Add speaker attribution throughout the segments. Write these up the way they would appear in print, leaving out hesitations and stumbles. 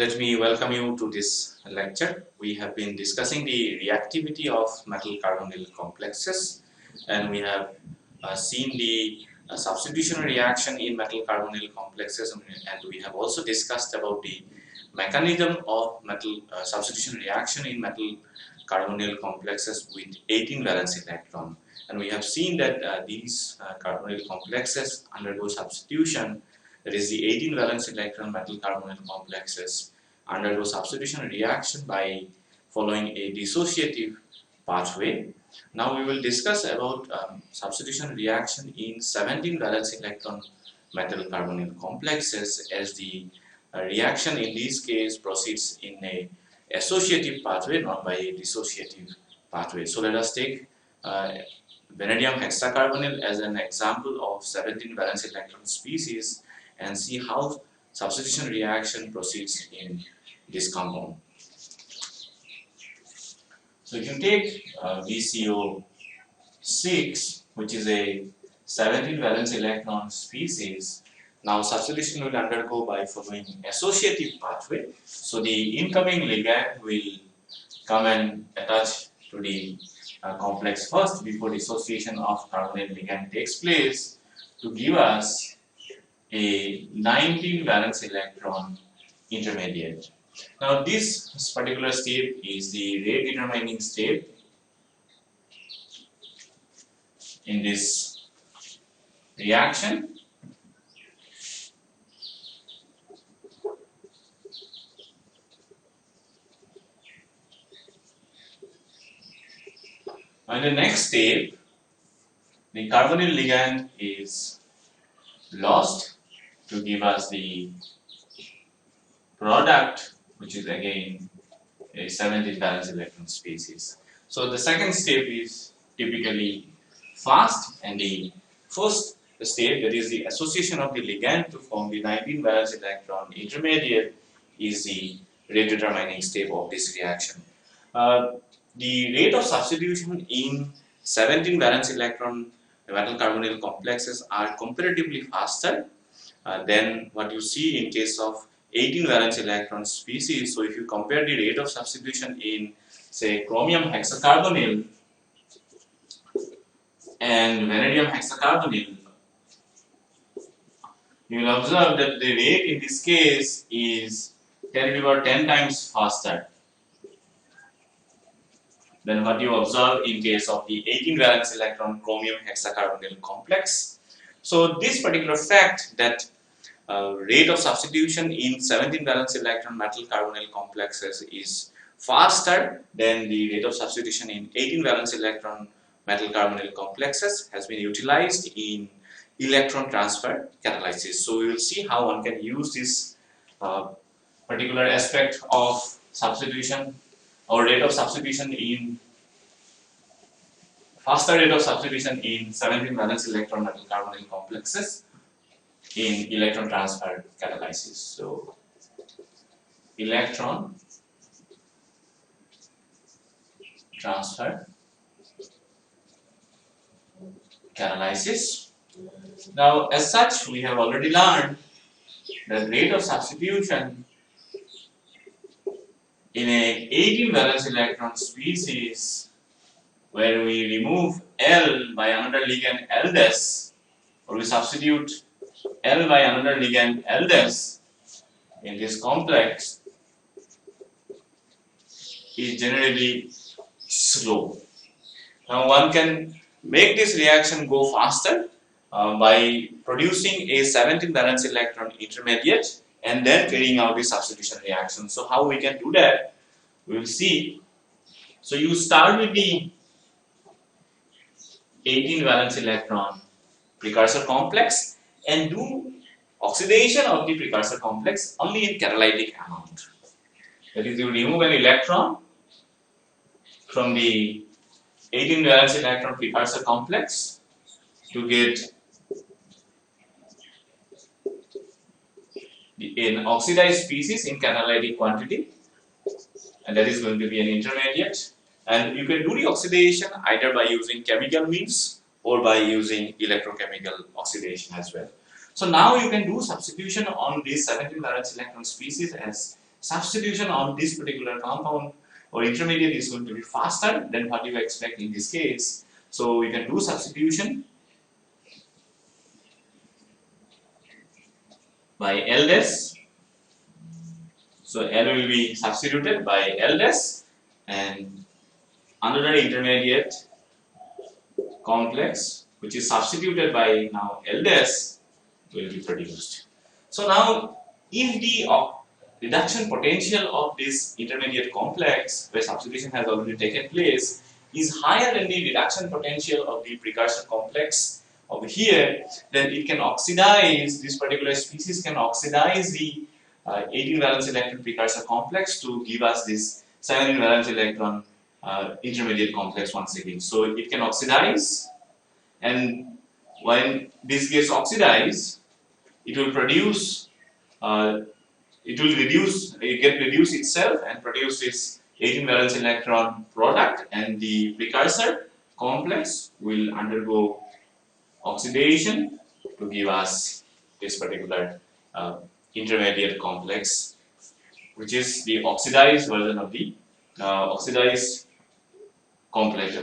Speaker 1: Let me welcome you to this lecture. We have been discussing the reactivity of metal carbonyl complexes, and we have seen the substitution reaction in metal carbonyl complexes, and we have also discussed about the mechanism of metal substitution reaction in metal carbonyl complexes with 18 valence electron. And we have seen that these carbonyl complexes undergo substitution, that is the 18 valence electron metal carbonyl complexes undergo substitution reaction by following a dissociative pathway. Now we will discuss about substitution reaction in 17 valence electron metal carbonyl complexes, as the reaction in this case proceeds in a associative pathway, not by a dissociative pathway. So let us take vanadium hexacarbonyl as an example of 17 valence electron species and see how substitution reaction proceeds in this compound. So if you take VCO6, which is a 17 valence electron species, now substitution will undergo by following associative pathway. So the incoming ligand will come and attach to the complex first before dissociation of carbonyl ligand takes place to give us a 19 valence electron intermediate. Now this particular step is the rate determining step in this reaction. In the next step, the carbonyl ligand is lost to give us the product, which is again a 17 valence electron species. So the second step is typically fast, and the first step, that is the association of the ligand to form the 19 valence electron intermediate, is the rate determining step of this reaction. The rate of substitution in 17 valence electron metal carbonyl complexes are comparatively faster than what you see in case of 18 valence electron species. So if you compare the rate of substitution in, say, chromium hexacarbonyl and vanadium hexacarbonyl, you will observe that the rate in this case is 10 to the power 10 times faster than what you observe in case of the 18 valence electron chromium hexacarbonyl complex. So this particular fact, that rate of substitution in 17 valence electron metal carbonyl complexes is faster than the rate of substitution in 18 valence electron metal carbonyl complexes, has been utilized in electron transfer catalysis. So we will see how one can use this particular aspect of substitution or rate of substitution in faster rate of substitution in 17 valence electron metal carbonyl complexes in electron transfer catalysis. So electron transfer catalysis. Now as such, we have already learned the rate of substitution in a 18 valence electron species, where we remove L by another ligand L dash, or we substitute L by another ligand L dash in this complex, is generally slow. Now one can make this reaction go faster by producing a 17 valence electron intermediate and then carrying out the substitution reaction. So how we can do that, we will see. So you start with the 18 valence electron precursor complex and do oxidation of the precursor complex only in catalytic amount. That is, you remove an electron from the 18 valence electron precursor complex to get an oxidized species in catalytic quantity, and that is going to be an intermediate. And you can do the oxidation either by using chemical means or by using electrochemical oxidation as well. So now you can do substitution on this 17 valence electron species as substitution on this particular compound or intermediate is going to be faster than what you expect in this case. So you can do substitution by L dash. So L will be substituted by L dash and another intermediate complex which is substituted by now L dash will be produced. So now if the reduction potential of this intermediate complex where substitution has already taken place is higher than the reduction potential of the precursor complex over here, then it can oxidize, this particular species can oxidize the 18 valence electron precursor complex to give us this 17 valence electron intermediate complex once again. So it can oxidize, and when this gets oxidized, it will produce it get reduced itself and produce this 18 valence electron product, and the precursor complex will undergo oxidation to give us this particular intermediate complex, which is the oxidized version of the oxidized complex,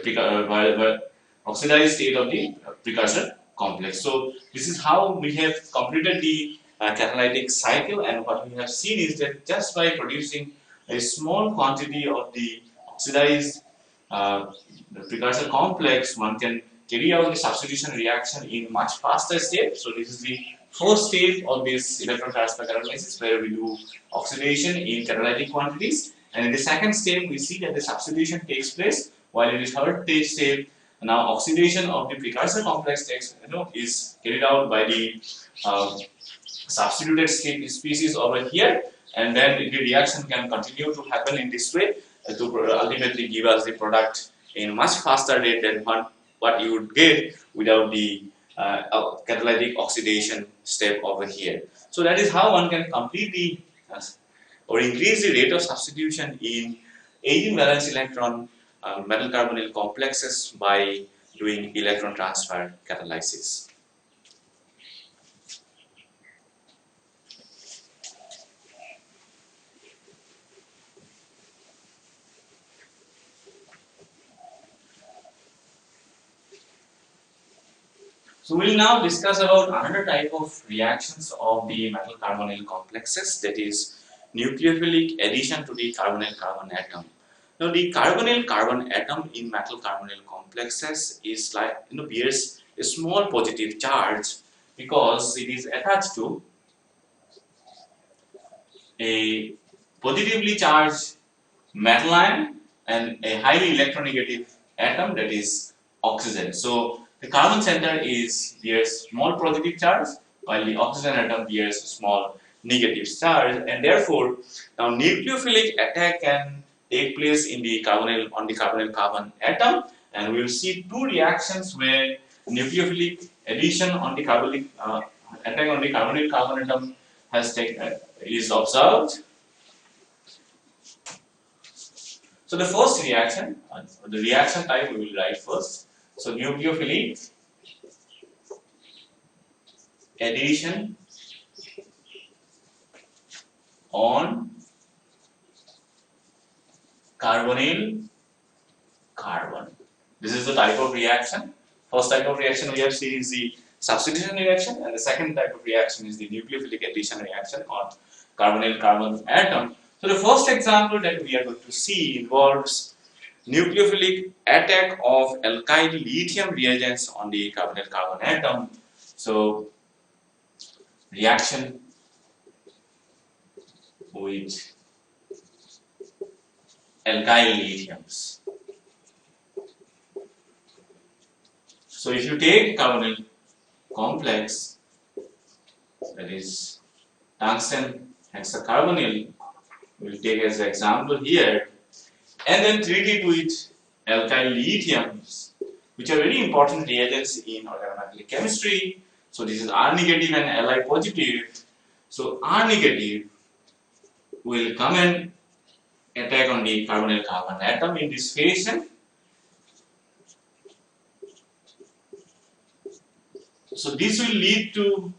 Speaker 1: oxidized state of the precursor complex. So this is how we have completed the catalytic cycle, and what we have seen is that just by producing a small quantity of the oxidized precursor complex, one can carry out the substitution reaction in much faster step. So this is the first step of this electron transfer catalysis, where we do oxidation in catalytic quantities, and in the second step we see that the substitution takes place, while in the third step now oxidation of the precursor complex is carried out by the substituted species over here, and then the reaction can continue to happen in this way to ultimately give us the product in much faster rate than what you would get without the catalytic oxidation step over here. So that is how one can complete the or increase the rate of substitution in 18 valence electron metal carbonyl complexes by doing electron transfer catalysis. So we will now discuss about another type of reactions of the metal carbonyl complexes, that is nucleophilic addition to the carbonyl carbon atom. Now the carbonyl carbon atom in metal carbonyl complexes is like bears a small positive charge because it is attached to a positively charged metal ion and a highly electronegative atom, that is oxygen. So the carbon center bears small positive charge, while the oxygen atom bears small negative charge, and therefore now nucleophilic attack can take place in the carbonyl carbon atom, and we will see two reactions where nucleophilic addition on the attack on the carbonyl carbon atom is observed. So the first reaction, the reaction type we will write first. So nucleophilic addition on carbonyl carbon. This is the type of reaction. First type of reaction we have seen is the substitution reaction, and the second type of reaction is the nucleophilic addition reaction on carbonyl carbon atom. So the first example that we are going to see involves nucleophilic attack of alkyl lithium reagents on the carbonyl carbon atom. So reaction with alkyl lithiums. So if you take carbonyl complex, that is tungsten hexacarbonyl, we will take as an example here, and then treat it with alkyl lithiums, which are very important reagents in organometallic chemistry. So this is R negative and Li positive. So R negative will come and attack on the carbonyl carbon atom in this fashion. So this will lead to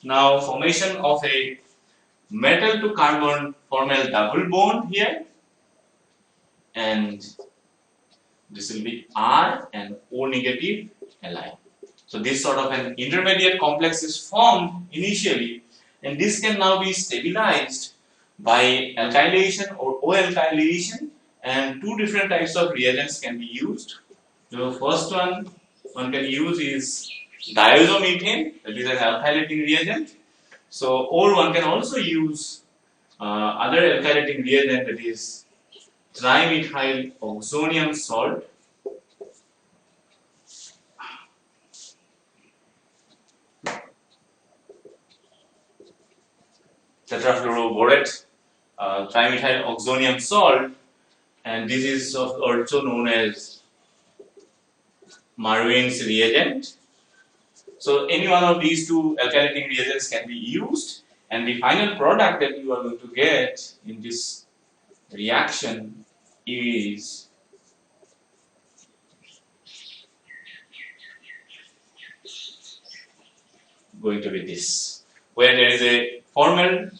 Speaker 1: now formation of a metal to carbon form a double bond here, and this will be R and O negative Li. So this sort of an intermediate complex is formed initially, and this can now be stabilized by alkylation or O-alkylation, and two different types of reagents can be used. The first one can use is diazomethane, that is an alkylating reagent. So, or one can also use other alkylating reagent, that is trimethyl oxonium salt. Tetrafluoroborate, trimethyl oxonium salt, and this is also known as Marvin's reagent. So any one of these two alkylating reagents can be used, and the final product that you are going to get in this reaction is going to be this, where there is a formal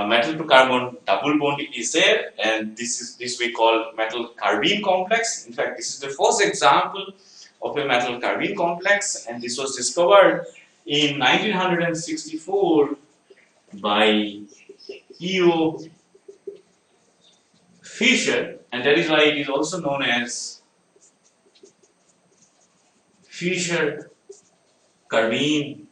Speaker 1: metal to carbon double bond is there, and this we call metal carbene complex. In fact, this is the first example of a metal carbene complex, and this was discovered in 1964 by E.O. Fischer, and that is why it is also known as Fischer carbene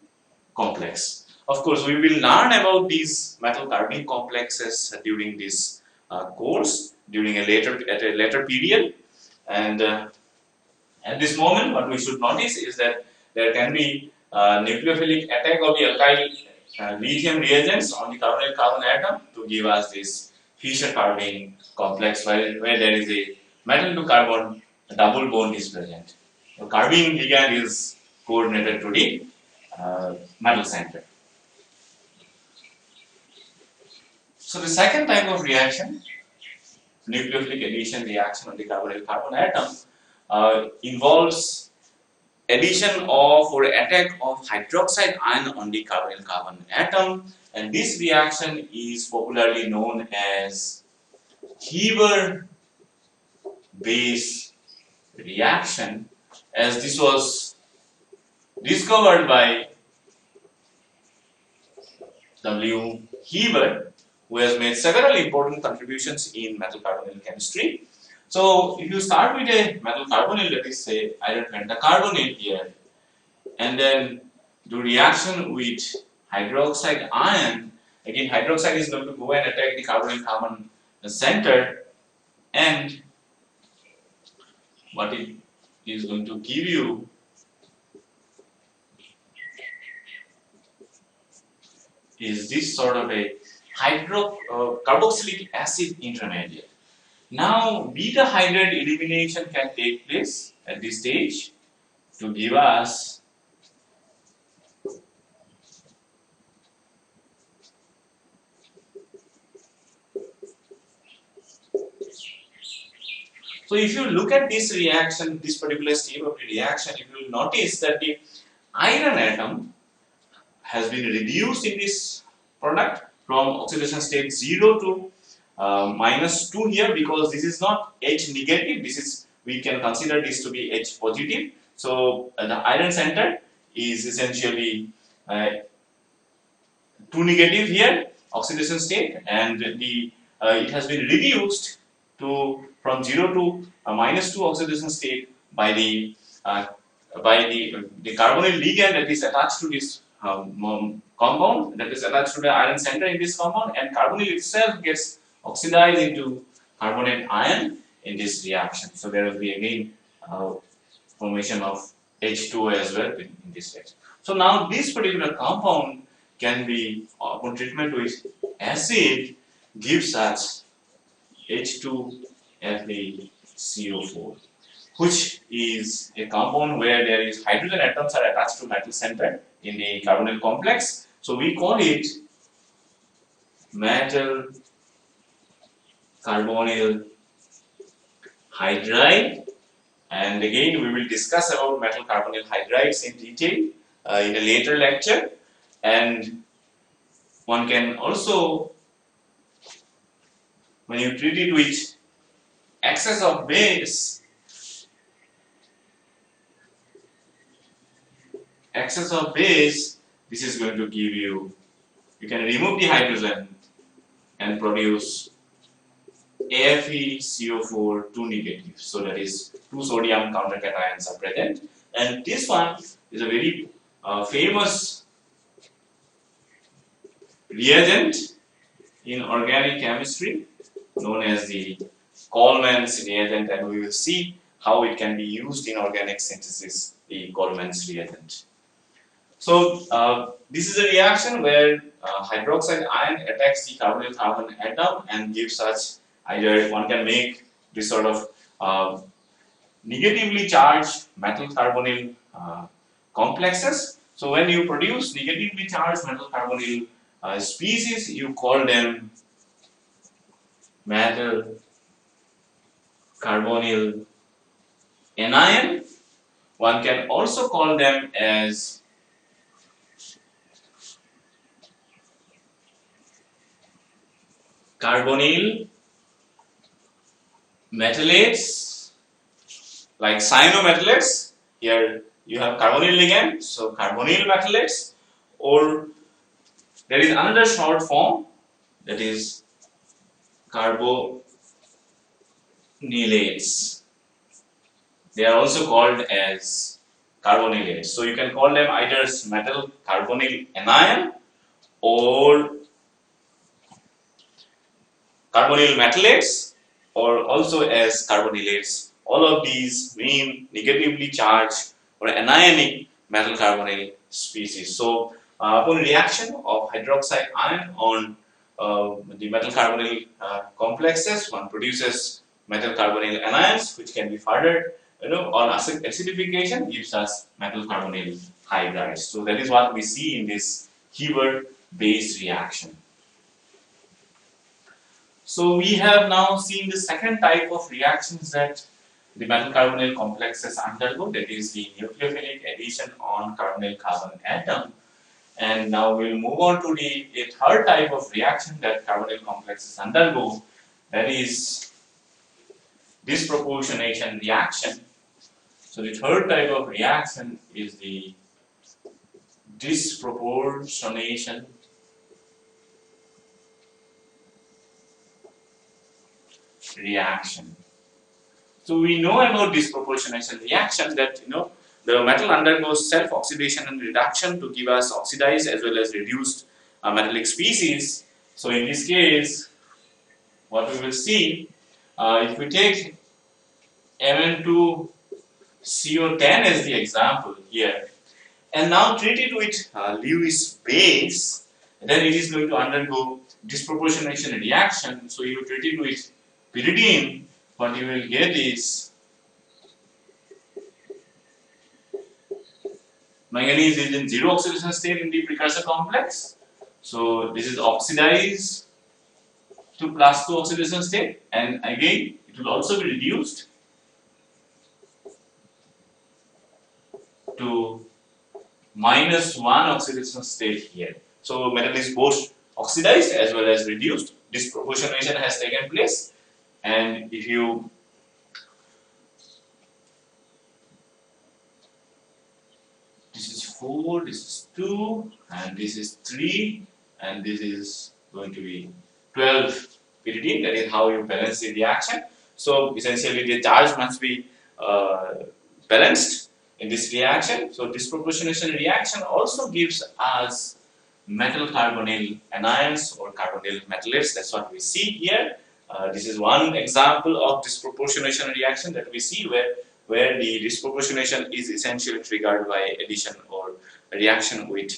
Speaker 1: complex. Of course, we will learn about these metal carbene complexes during this course during at a later period, and at this moment, what we should notice is that there can be nucleophilic attack of the alkyl lithium reagents on the carbonyl carbon atom to give us this Fischer carbene complex, where there is a metal to carbon double bond is present. The carbene ligand is coordinated to the metal center. So the second type of reaction, nucleophilic addition reaction on the carbonyl carbon atom, involves addition of or attack of hydroxide ion on the carbonyl carbon atom, and this reaction is popularly known as Heber base reaction, as this was discovered by W. Heber, who has made several important contributions in metal carbonyl chemistry. So, if you start with a metal carbonyl, that is say iron pentacarbonyl here, and then do reaction with hydroxide ion, again hydroxide is going to go and attack the carbonyl carbon center, and what it is going to give you is this sort of a carboxylic acid intermediate. Now, beta hydride elimination can take place at this stage to give us so if you look at this reaction, this particular step of the reaction, you will notice that the iron atom has been reduced in this product from oxidation state 0 to -2 here, because this is not H negative, this is, we can consider this to be H positive. So the iron center is essentially 2 negative here, oxidation state, and the it has been reduced to from 0 to -2 oxidation state by the carbonyl ligand that is attached to this compound, that is attached to the iron center in this compound, and carbonyl itself gets oxidized into carbonate ion in this reaction. So there will be again formation of H2O as well in this reaction. So now this particular compound can be, upon treatment with acid, gives us H2FeCO4, which is a compound where there is hydrogen atoms are attached to metal center in the carbonyl complex. So we call it metal carbonyl hydride, and again we will discuss about metal carbonyl hydrides in detail in a later lecture. And one can also when you treat it with excess of base, this is going to give you can remove the hydrogen and produce AFeCO4 2 negative. So that is 2 sodium countercations are present, and this one is a very famous reagent in organic chemistry known as the Coleman's reagent, and we will see how it can be used in organic synthesis, the Coleman's reagent. So this is a reaction where hydroxide ion attacks the carbonyl carbon atom and gives us either one can make this sort of negatively charged metal carbonyl complexes. So when you produce negatively charged metal carbonyl species, you call them metal carbonyl anion. One can also call them as carbonyl metalates, like cyanometalates. Here you have carbonyl ligand, so carbonyl metalates, or there is another short form, that is carbonylates. They are also called as carbonylates. So you can call them either metal carbonyl anion or carbonyl metalates, or also as carbonylates. All of these mean negatively charged or anionic metal carbonyl species. So upon reaction of hydroxide ion on the metal carbonyl complexes, one produces metal carbonyl anions, which can be further, on acidification gives us metal carbonyl hydrides. So that is what we see in this Heber-based reaction. So we have now seen the second type of reactions that the metal carbonyl complexes undergo, that is the nucleophilic addition on carbonyl carbon atom. And now we will move on to the third type of reaction that carbonyl complexes undergo, that is disproportionation reaction. So the third type of reaction is the disproportionation reaction. So we know about disproportionation reaction that the metal undergoes self-oxidation and reduction to give us oxidized as well as reduced metallic species. So in this case, what we will see, if we take Mn2CO10 as the example here, and now treat it with Lewis base, then it is going to undergo disproportionation reaction. So you treat it with pyridine, what you will get is manganese is in zero oxidation state in the precursor complex. So this is oxidized to +2 oxidation state, and again it will also be reduced to -1 oxidation state here. So metal is both oxidized as well as reduced. Disproportionation has taken place, and if you this is 4, this is 2, and this is 3, and this is going to be 12 pyridine. That is how you balance the reaction. So essentially the charge must be balanced in this reaction. So disproportionation reaction also gives us metal carbonyl anions or carbonyl metalates. That's what we see here. This is one example of disproportionation reaction that we see where the disproportionation is essentially triggered by addition or reaction with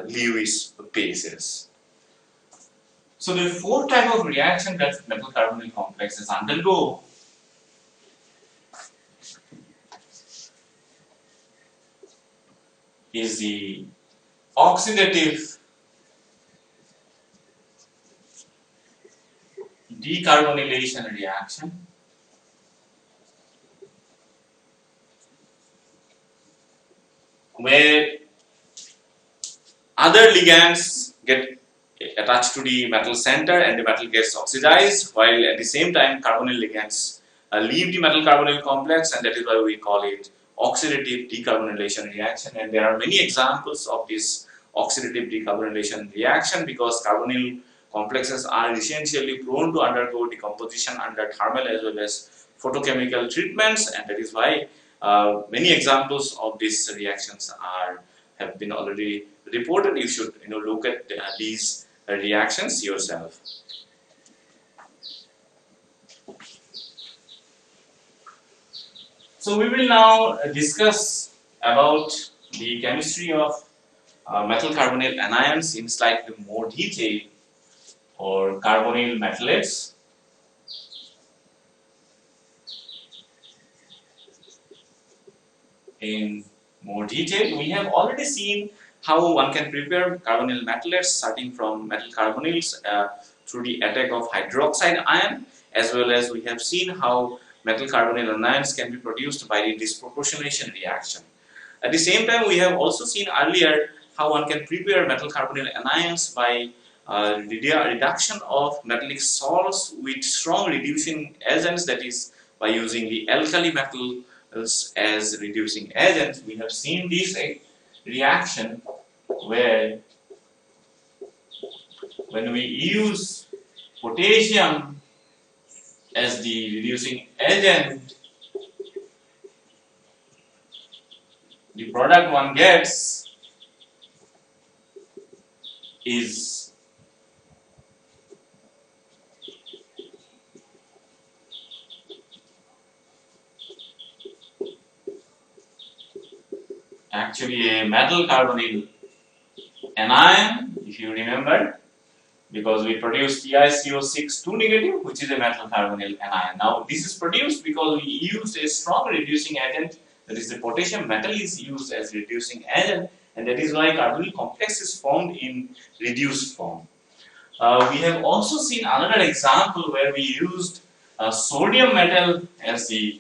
Speaker 1: Lewis bases. So the fourth type of reaction that metal carbonyl complexes undergo is the oxidative decarbonylation reaction, where other ligands get attached to the metal center and the metal gets oxidized, while at the same time carbonyl ligands leave the metal carbonyl complex, and that is why we call it oxidative decarbonylation reaction. And there are many examples of this oxidative decarbonylation reaction, because carbonyl complexes are essentially prone to undergo decomposition under thermal as well as photochemical treatments, and that is why many examples of these reactions have been already reported. You should look at these reactions yourself. So we will now discuss about the chemistry of metal carbonyl anions in slightly more detail, or carbonyl metalates. In more detail, we have already seen how one can prepare carbonyl metalates starting from metal carbonyls through the attack of hydroxide ion, as well as we have seen how metal carbonyl anions can be produced by the disproportionation reaction. At the same time, we have also seen earlier how one can prepare metal carbonyl anions by reduction of metallic salts with strong reducing agents, that is by using the alkali metals as reducing agents. We have seen this reaction where when we use potassium as the reducing agent, the product one gets is actually a metal carbonyl anion, if you remember, because we produce TiCO6 2 negative, which is a metal carbonyl anion. Now this is produced because we used a strong reducing agent, that is the potassium metal is used as reducing agent, and that is why carbonyl complex is formed in reduced form. We have also seen another example where we used sodium metal as the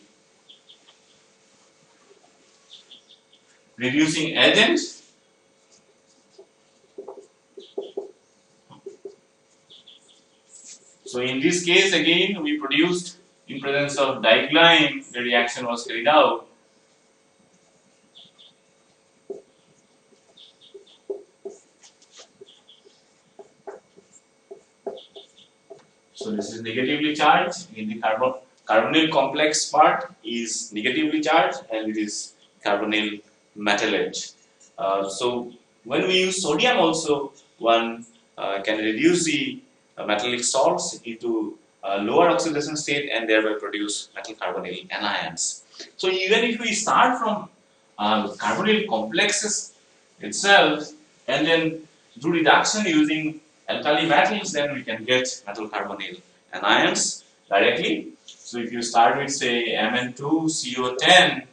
Speaker 1: reducing agent. So in this case again we produced in presence of diglyme, the reaction was carried out. So this is negatively charged, in the carbonyl complex part is negatively charged and it is carbonyl metalate. So when we use sodium also, one can reduce the metallic salts into lower oxidation state and thereby produce metal carbonyl anions. So even if we start from carbonyl complexes itself and then do reduction using alkali metals, then we can get metal carbonyl anions directly. So if you start with say Mn2CO10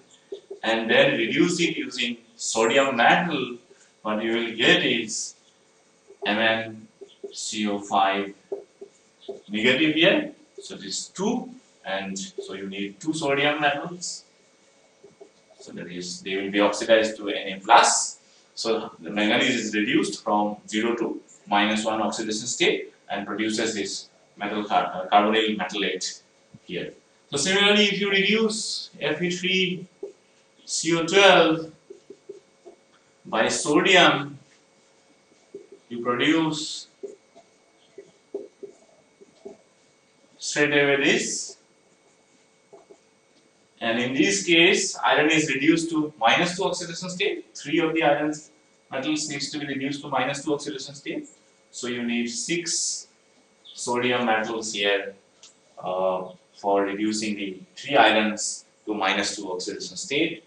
Speaker 1: and then reduce it using sodium metal, what you will get is MnCO5 negative here. So this is 2, and so you need 2 sodium metals. So that is, they will be oxidized to Na plus. So the manganese is reduced from 0 to -1 oxidation state and produces this metal carbonyl metalate here. So similarly, if you reduce Fe3CO12 by sodium, you produce straight away this, and in this case iron is reduced to -2 oxidation state. 3 of the iron metals needs to be reduced to -2 oxidation state, so you need 6 sodium metals here for reducing the 3 irons to -2 oxidation state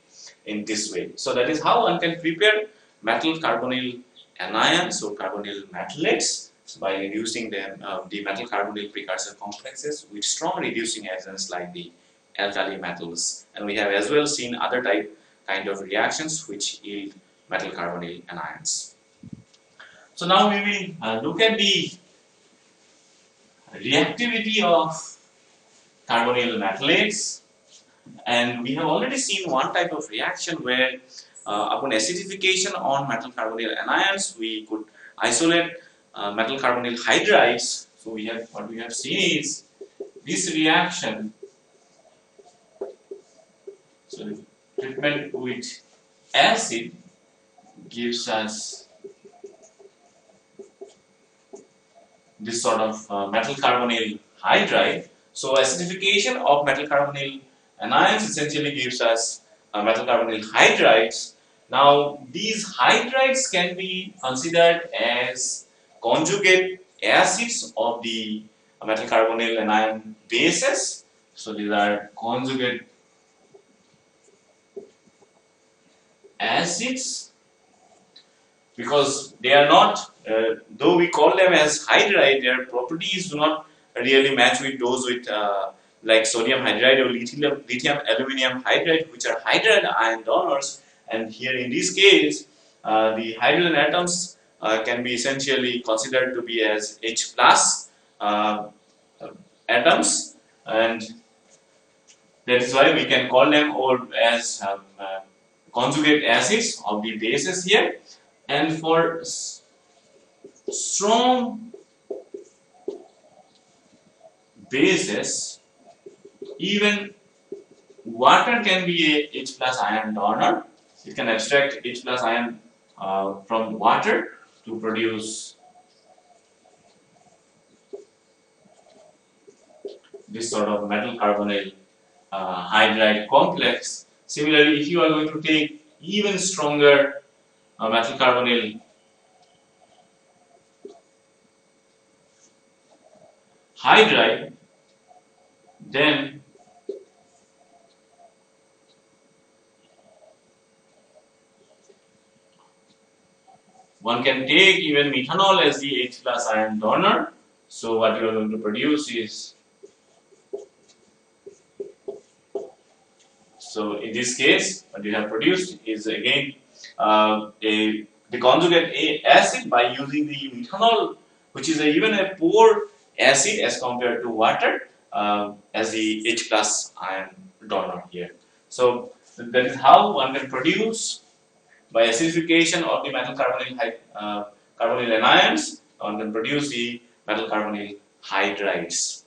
Speaker 1: in this way. So that is how one can prepare metal carbonyl anions or carbonyl metalates by reducing them, the metal carbonyl precursor complexes with strong reducing agents like the alkali metals. And we have as well seen other kind of reactions which yield metal carbonyl anions. So now we will look at the reactivity of carbonyl metalates, and we have already seen one type of reaction where upon acidification on metal carbonyl anions we could isolate metal carbonyl hydrides. So what we have seen is this reaction. So the treatment with acid gives us this sort of metal carbonyl hydride. So acidification of metal carbonyl anions essentially gives us metal carbonyl hydrides. Now these hydrides can be considered as conjugate acids of the metal carbonyl anion bases. So these are conjugate acids because they are not, though we call them as hydride, their properties do not really match with those with like sodium hydride or lithium aluminum hydride, which are hydride ion donors. And here in this case, the hydrogen atoms can be essentially considered to be as H plus atoms, and that is why we can call them or as conjugate acids of the bases here. And for strong bases, even water can be a H plus ion donor. It can abstract H plus ion from water to produce this sort of metal carbonyl hydride complex. Similarly, if you are going to take even stronger metal carbonyl hydride, then one can take even methanol as the H plus ion donor. So what you are going to produce is, so in this case, what you have produced is again the conjugate acid by using the methanol, which is even a poor acid as compared to water, as the H plus ion donor here. So that is how one can produce by acidification of the metal carbonyl anions. One can produce the metal carbonyl hydrides.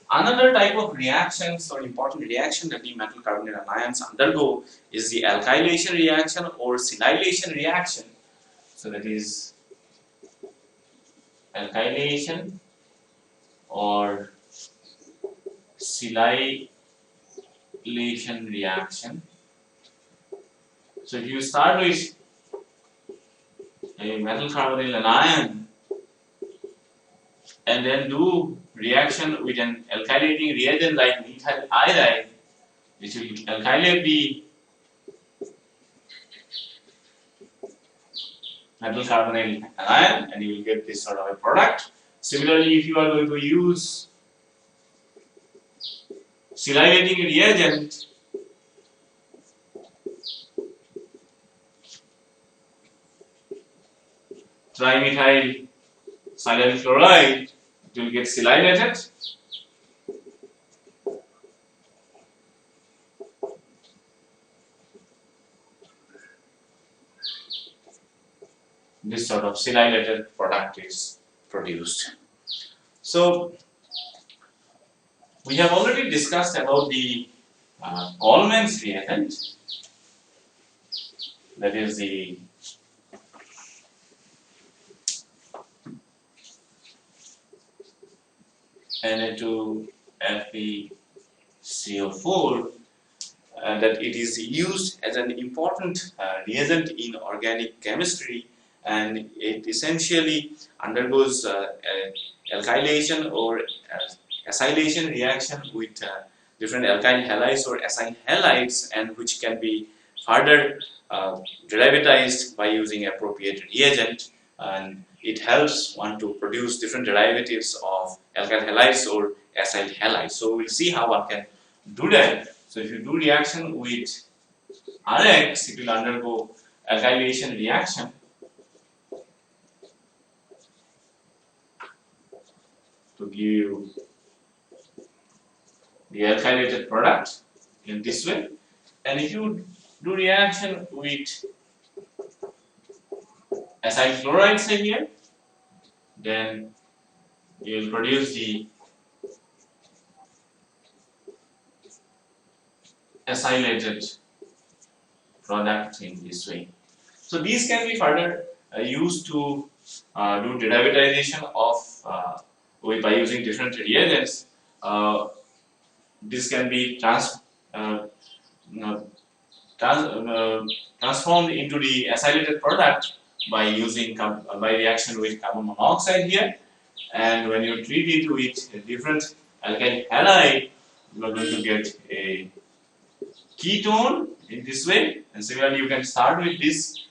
Speaker 1: Another type of reactions or important reaction that the metal carbonyl anions undergo is the alkylation reaction or silylation reaction. So that is alkylation or silylation reaction. So if you start with a metal carbonyl anion and then do reaction with an alkylating reagent like methyl iodide, which will alkylate the metal carbonyl anion, and you will get this sort of a product. Similarly, if you are going to use silylating reagent, trimethyl silyl chloride, it will get silylated. This sort of silylated product is produced. So we have already discussed about the Coleman's reagent, that is the Na2FeCO4, that it is used as an important reagent in organic chemistry, and it essentially undergoes alkylation or acylation reaction with different alkyl halides or acyl halides, and which can be further derivatized by using appropriate reagent, and it helps one to produce different derivatives of alkyl halides or acyl halides. So we'll see how one can do that. So if you do reaction with RX, it will undergo alkylation reaction to give the alkylated product in this way, And if you do reaction with acyl chloride say here, then you will produce the acylated product in this way. So these can be further used to do derivatization of by using different reagents. This can be uh, trans, transformed into the acylated product by using by reaction with carbon monoxide here. And when you treat it with different alkyl halide, you are going to get a ketone in this way. And similarly, you can start with this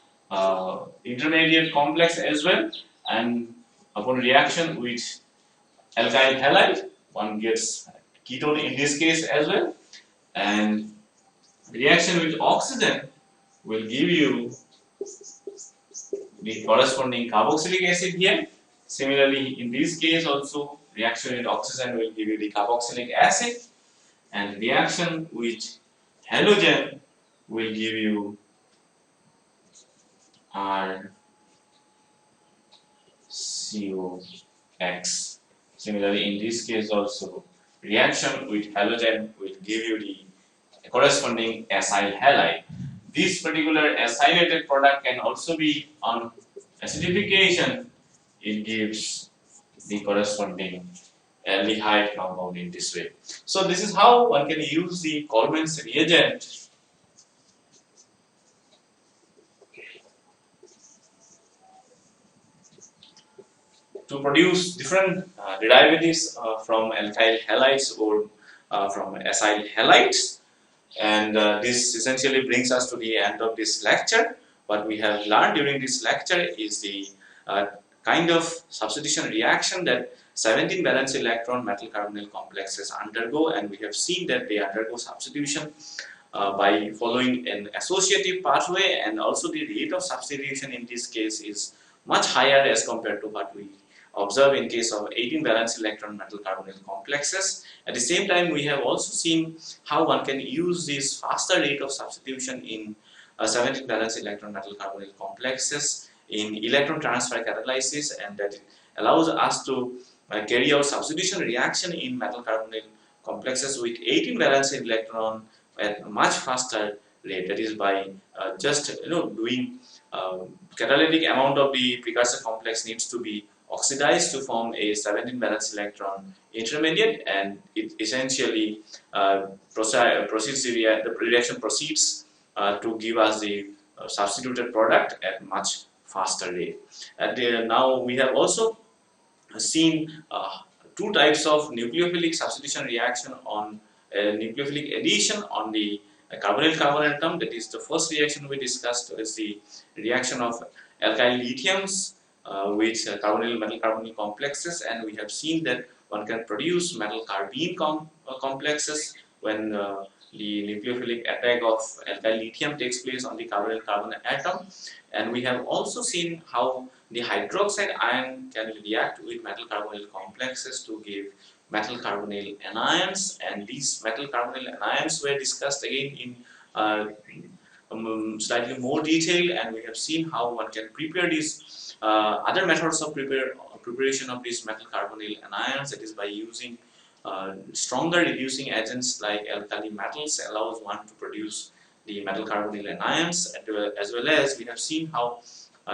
Speaker 1: intermediate complex as well, and upon reaction with alkyl halide, one gets ketone in this case as well, and reaction with oxygen will give you the corresponding carboxylic acid here. Similarly, in this case also, reaction with oxygen will give you the carboxylic acid, and reaction with halogen will give you RCOX. Similarly, in this case also, reaction with halogen will give you the corresponding acyl halide. This particular acylated product can also be on acidification. It gives the corresponding aldehyde compound in this way. So this is how one can use the Coleman's reagent to produce different derivatives from alkyl halides or from acyl halides. And this essentially brings us to the end of this lecture. What we have learned during this lecture is the kind of substitution reaction that 17 valence electron metal carbonyl complexes undergo, and we have seen that they undergo substitution by following an associative pathway, and also the rate of substitution in this case is much higher as compared to what we observe in case of 18 valence electron metal carbonyl complexes. At the same time, we have also seen how one can use this faster rate of substitution in 17 valence electron metal carbonyl complexes in electron transfer catalysis, and that allows us to carry out substitution reaction in metal carbonyl complexes with 18 valence electron at a much faster rate. That is by just doing catalytic amount of the precursor complex needs to be oxidized to form a 17 valence electron intermediate, and it essentially proceeds the reaction proceeds to give us the substituted product at much faster rate. And now we have also seen two types of nucleophilic substitution reaction on nucleophilic addition on the carbonyl carbon atom. That is the first reaction we discussed is the reaction of alkyl lithiums with carbonyl metal carbonyl complexes, and we have seen that one can produce metal carbene complexes when the nucleophilic attack of alkyl lithium takes place on the carbonyl carbon atom. And we have also seen how the hydroxide ion can react with metal carbonyl complexes to give metal carbonyl anions, and these metal carbonyl anions were discussed again in slightly more detail, and we have seen how one can prepare these other methods of preparation of these metal carbonyl anions, that is by using stronger reducing agents like alkali metals allows one to produce the metal carbonyl anions, as well as we have seen how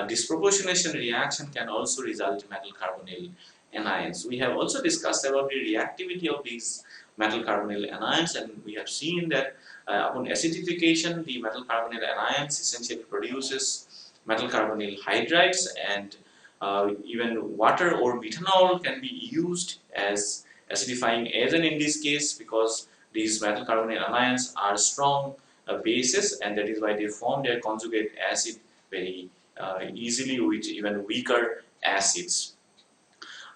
Speaker 1: disproportionation reaction can also result in metal carbonyl anions. We have also discussed about the reactivity of these metal carbonyl anions, and we have seen that upon acidification the metal carbonyl anions essentially produces metal carbonyl hydrides, and even water or methanol can be used as acidifying agent in this case, because these metal carbonyl anions are strong bases, and that is why they form their conjugate acid very easily with even weaker acids.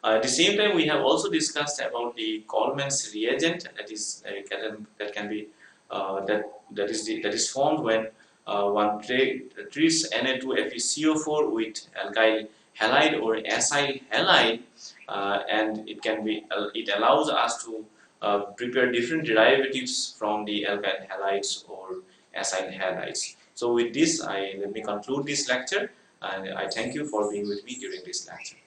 Speaker 1: At the same time, we have also discussed about the Coleman's reagent, that is that is formed when one treats Na2FeCO4 with alkyl halide or acyl halide, and it allows us to prepare different derivatives from the alkyl halides or acyl halides. So with this, let me conclude this lecture, and I thank you for being with me during this lecture.